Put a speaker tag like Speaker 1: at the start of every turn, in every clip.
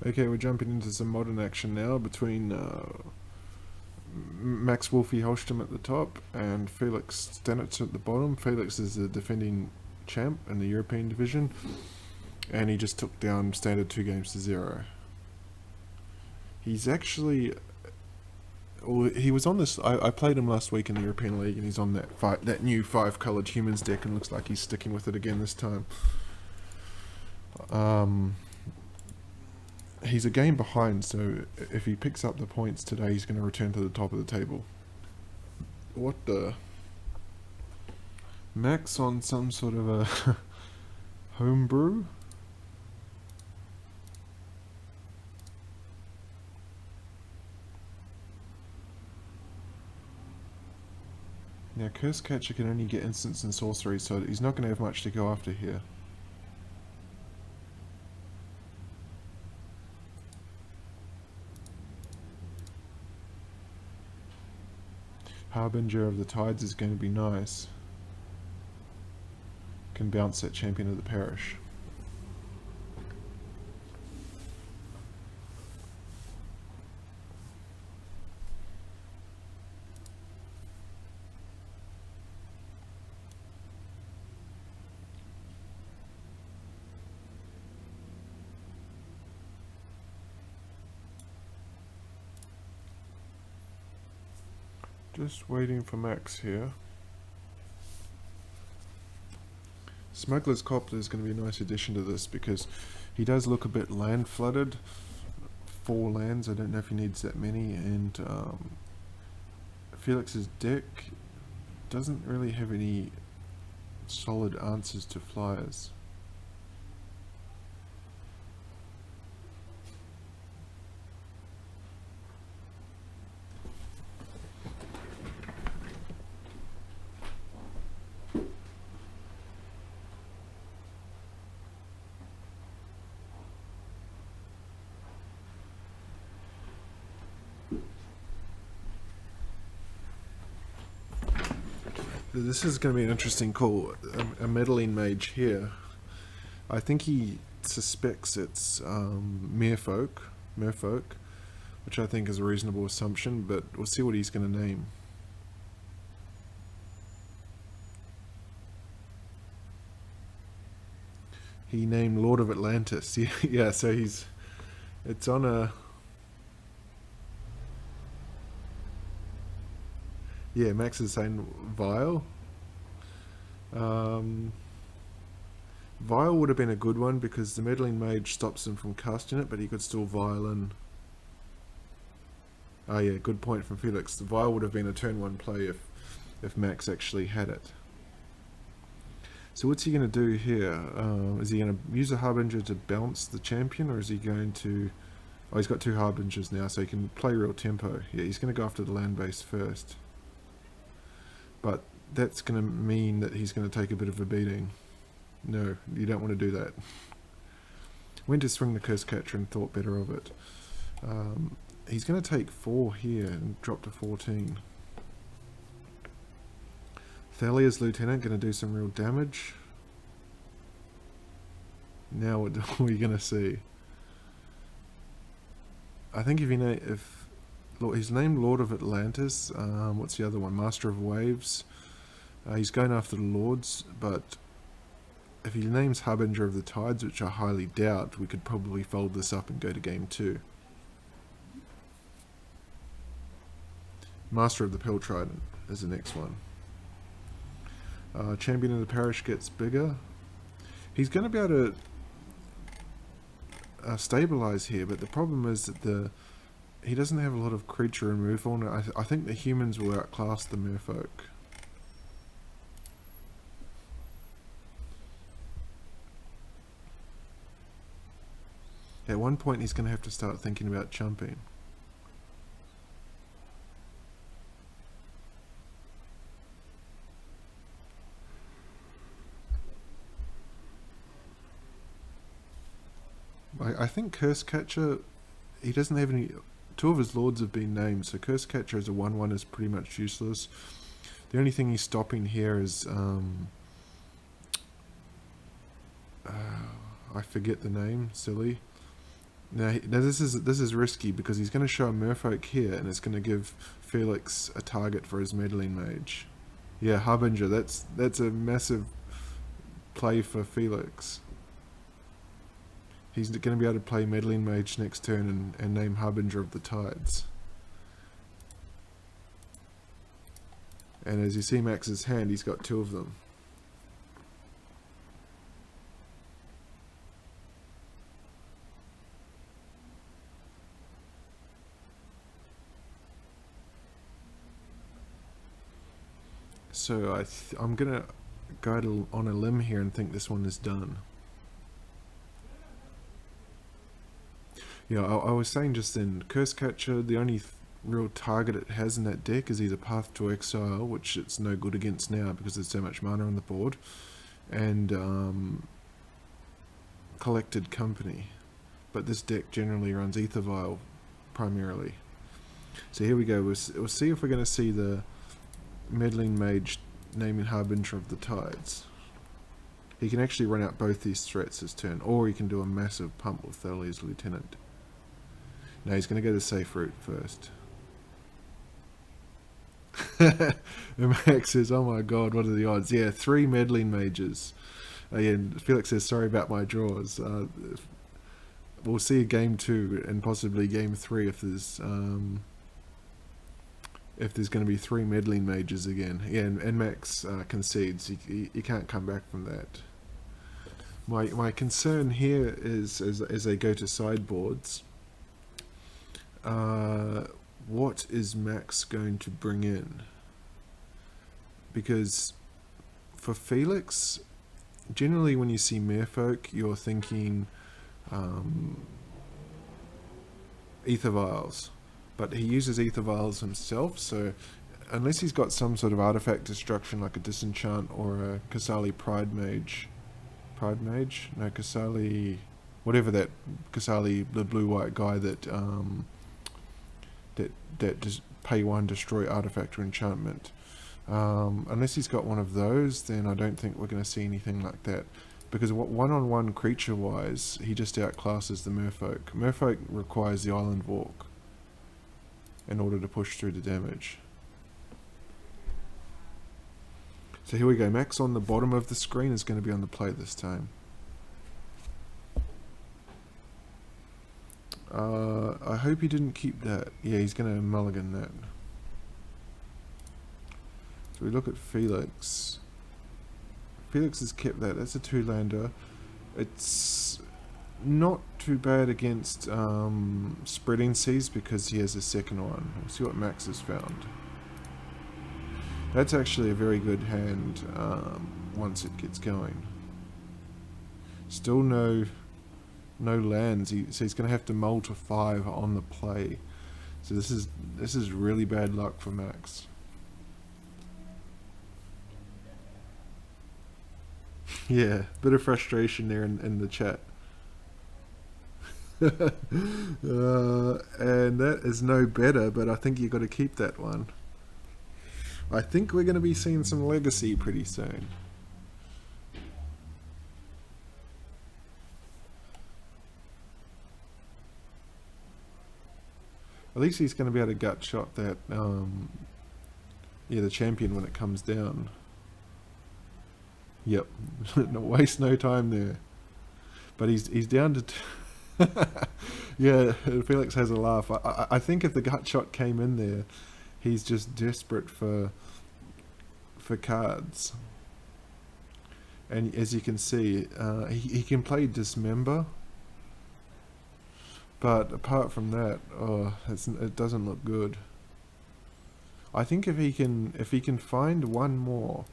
Speaker 1: Okay, we're jumping into some modern action now between Max Wolfie Hellstrom at the top and Felix Stenitzer at the bottom. Felix is the defending champ in the European division, and he just took down Standard 2 games to 0. He's actually, well, he was on this. I played him last week in the European League, and he's on that new 5-coloured humans deck, and looks like he's sticking with it again this time. He's a game behind, so if he picks up the points today, he's going to return to the top of the table. What the? Max on some sort of a homebrew? Now, Curse Catcher can only get instants and sorcery, so he's not going to have much to go after here. Harbinger of the Tides is going to be nice. Can bounce that Champion of the Parish. Just waiting for Max here. Smuggler's Copter is going to be a nice addition to this because he does look a bit land flooded. 4 lands, I don't know if he needs that many, and Felix's deck doesn't really have any solid answers to flyers. This is going to be an interesting call. A meddling mage here. I think he suspects it's merfolk, which I think is a reasonable assumption, but we'll see what he's going to name. He named Lord of Atlantis. Yeah, so it's on a... Yeah, Max is saying Vile. Vile would have been a good one because the meddling mage stops him from casting it, but he could still Vile in. Oh yeah, good point from Felix. The Vile would have been a turn 1 play if Max actually had it. So what's he going to do here? Is he going to use a Harbinger to bounce the champion, or is he going to... Oh, he's got 2 Harbingers now, so he can play real tempo. Yeah, he's going to go after the land base first. But that's going to mean that he's going to take a bit of a beating. No, you don't want to do that. Went to swing the Curse Catcher and thought better of it. He's going to take 4 here and drop to 14. Thalia's Lieutenant going to do some real damage. Now what are we going to see? I think if he's named Lord of Atlantis. What's the other one? Master of Waves. He's going after the Lords, but if he names Harbinger of the Tides, which I highly doubt, we could probably fold this up and go to game 2. Master of the Pearl Trident is the next one. Champion of the Parish gets bigger. He's going to be able to stabilize here, but the problem is that he doesn't have a lot of creature removal, and I think the humans will outclass the merfolk. At one point he's going to have to start thinking about jumping. I think Curse Catcher, he doesn't have any... 2 of his lords have been named, so Curse Catcher as a 1/1 is pretty much useless. The only thing he's stopping here is... I forget the name, silly. Now this is risky because he's going to show a Merfolk here, and it's going to give Felix a target for his meddling mage. Yeah, Harbinger. That's a massive play for Felix. He's going to be able to play meddling mage next turn and name Harbinger of the Tides. And as you see Max's hand, he's got 2 of them. So I'm gonna go on a limb here and think this one is done. Yeah, I was saying just then, Curse Catcher, the only real target it has in that deck is either Path to Exile, which it's no good against now because there's so much mana on the board, and Collected Company. But this deck generally runs Aether Vial primarily. So here we go. We'll see if we're going to see the Meddling Mage naming Harbinger of the Tides. He can actually run out both these threats this turn, or he can do a massive pump with Thalia's Lieutenant. No, he's going to go the safe route first. And Max says, oh my god, what are the odds? Yeah, 3 Meddling Mages. And Felix says, sorry about my draws. We'll see a game 2 and possibly game 3 if there's going to be 3 Meddling Mages again. Yeah, and Max concedes. You can't come back from that. My concern here is, as they go to sideboards, what is Max going to bring in? Because for Felix, generally when you see Merfolk, you're thinking Aether Vials. But he uses Aether Vials himself, so unless he's got some sort of artifact destruction like a Disenchant or a Kasali Pride Mage. No, Kasali... Whatever that Kasali, the blue-white guy that just pay 1, destroy artifact or enchantment. Unless he's got one of those, then I don't think we're going to see anything like that. Because one-on-one creature-wise, he just outclasses the Merfolk. Merfolk requires the Island Walk in order to push through the damage. So here we go. Max on the bottom of the screen is going to be on the play this time. I hope he didn't keep that. Yeah, he's going to mulligan that. So we look at Felix. Felix has kept that. That's a 2-lander. It's not too bad against Spreading Seas because he has a second one. We'll see what Max has found. That's actually a very good hand once it gets going. Still no lands, so he's going to have to mull to 5 on the play. So this is really bad luck for Max. Yeah, bit of frustration there in the chat. And that is no better, but I think you've got to keep that one. I think we're going to be seeing some legacy pretty soon. At least he's going to be able to gut shot that, yeah, the champion when it comes down. Yep, no, waste no time there. But he's down to... Yeah, Felix has a laugh. I think if the gut shot came in there, he's just desperate for cards. And as you can see, he can play Dismember. But apart from that, oh, it doesn't look good. I think if he can find one more,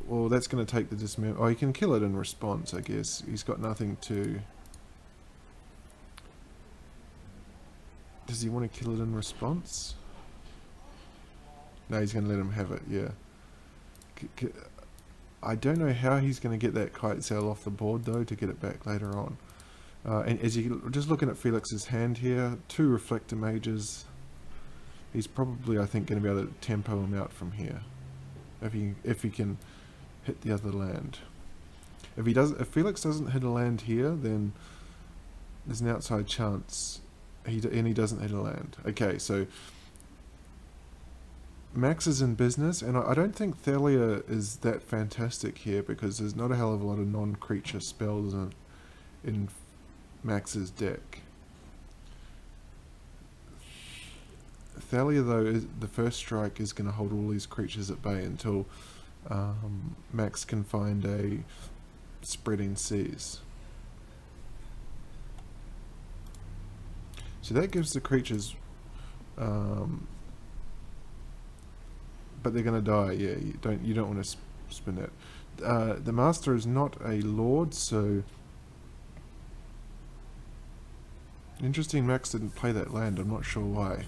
Speaker 1: well, that's going to take the Dismember. Oh, he can kill it in response, I guess. He's got nothing to... Does he want to kill it in response? No, he's going to let him have it, yeah. I don't know how he's going to get that Kite Sail off the board, though, to get it back later on. And as you just looking at Felix's hand here, 2 Reflector Mages. He's probably, I think, going to be able to tempo him out from here. If he can hit the other land. If Felix doesn't hit a land here, then there's an outside chance he doesn't hit a land. Okay, so Max is in business, and I don't think Thalia is that fantastic here because there's not a hell of a lot of non-creature spells in Max's deck. Thalia, though, the first strike is going to hold all these creatures at bay until Max can find a spreading seas. So that gives the creatures, but they're going to die. Yeah, you don't want to spin it. The master is not a lord, so interesting. Max didn't play that land. I'm not sure why.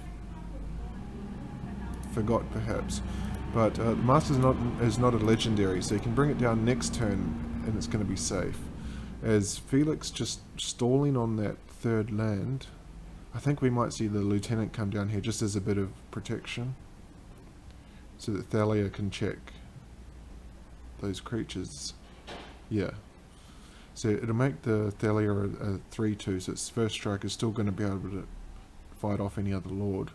Speaker 1: Forgot perhaps, but the master is not a legendary, so you can bring it down next turn, and it's going to be safe. As Felix just stalling on that third land. I think we might see the lieutenant come down here just as a bit of protection, so that Thalia can check those creatures. Yeah. So it'll make the Thalia a 3/2, so its first strike is still going to be able to fight off any other lord.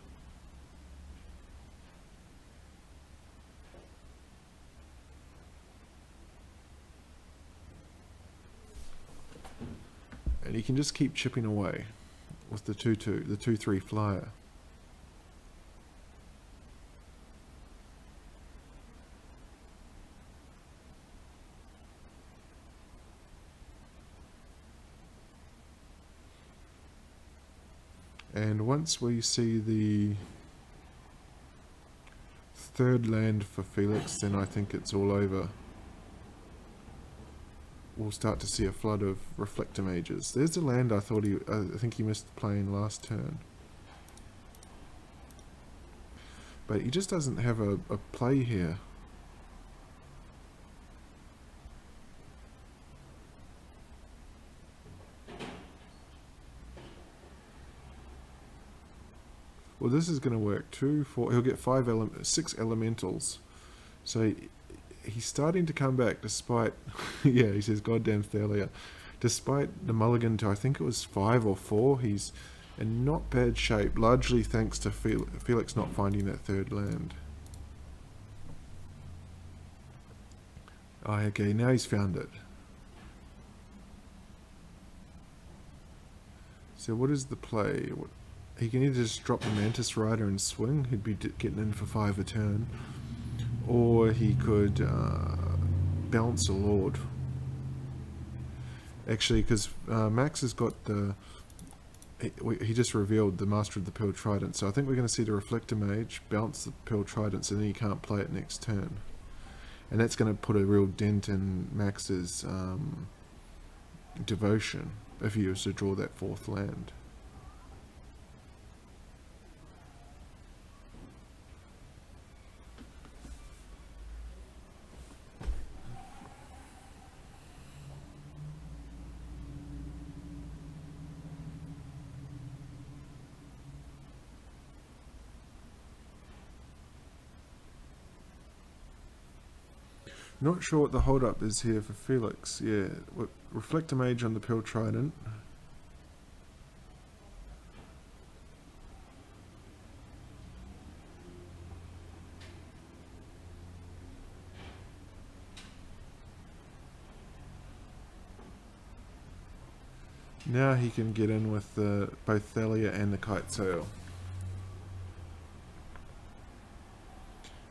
Speaker 1: And you can just keep chipping away with the 2/2, the 2/3 flyer. And once we see the third land for Felix, then I think it's all over. We'll start to see a flood of Reflector Mages. There's the land I think he missed playing last turn. But he just doesn't have a play here. Well, this is going to work. 2, 4. He'll get 6 elementals. So he's starting to come back despite. Yeah, he says, "Goddamn Thalia." Despite the mulligan to, I think it was 5 or 4, he's in not bad shape. Largely thanks to Felix not finding that third land. Oh, okay, now he's found it. So what is the play? He can either just drop the Mantis Rider and swing, he'd be getting in for 5 a turn, or he could bounce a Lord. Actually, because Max has got the... He just revealed the Master of the Pearl Trident, so I think we're going to see the Reflector Mage bounce the Pearl Trident, so then he can't play it next turn. And that's going to put a real dent in Max's devotion, if he was to draw that 4th land. Not sure what the hold-up is here for Felix. Yeah, Reflector Mage on the Pearl Trident. Now he can get in with both Thalia and the Kite Sail.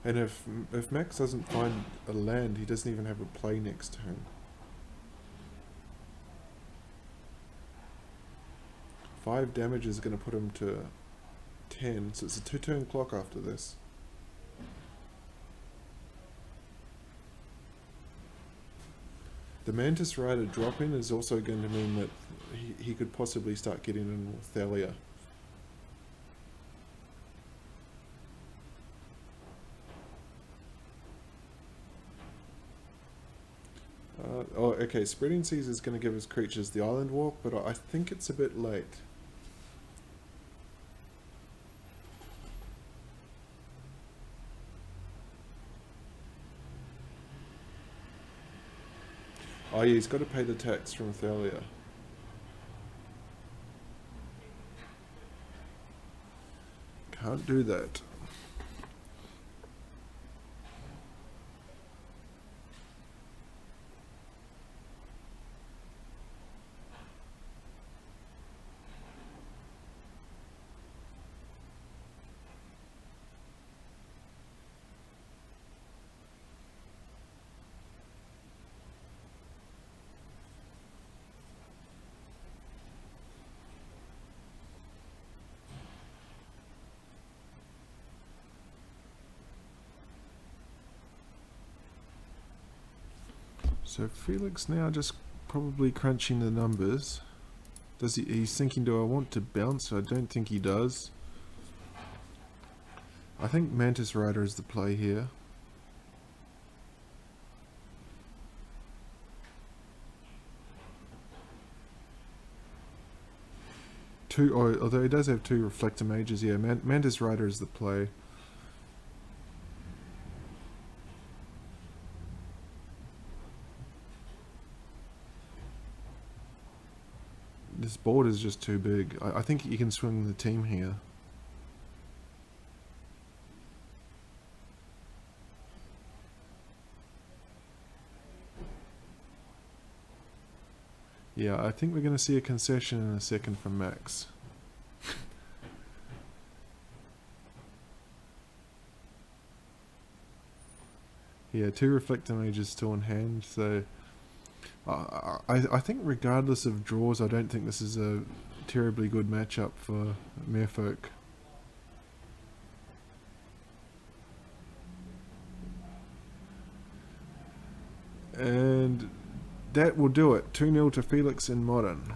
Speaker 1: And if Max doesn't find a land, he doesn't even have a play next turn. Five damage is going to put him to 10, so it's a 2-turn clock after this. The Mantis Rider dropping is also going to mean that he could possibly start getting in with Thalia. Oh, okay, Spreading Seas is going to give his creatures the Island Walk, but I think it's a bit late. Oh yeah, he's got to pay the tax from Thalia. Can't do that. So Felix now just probably crunching the numbers. Does he? He's thinking, do I want to bounce? I don't think he does. I think Mantis Rider is the play here. Two, although he does have 2 Reflector Mages, yeah, Mantis Rider is the play. This board is just too big. I think you can swing the team here. Yeah, I think we're going to see a concession in a second from Max. Yeah, 2 Reflector Mages still in hand, so... I think regardless of draws, I don't think this is a terribly good matchup for Merfolk. And that will do it. 2-0 to Felix in Modern.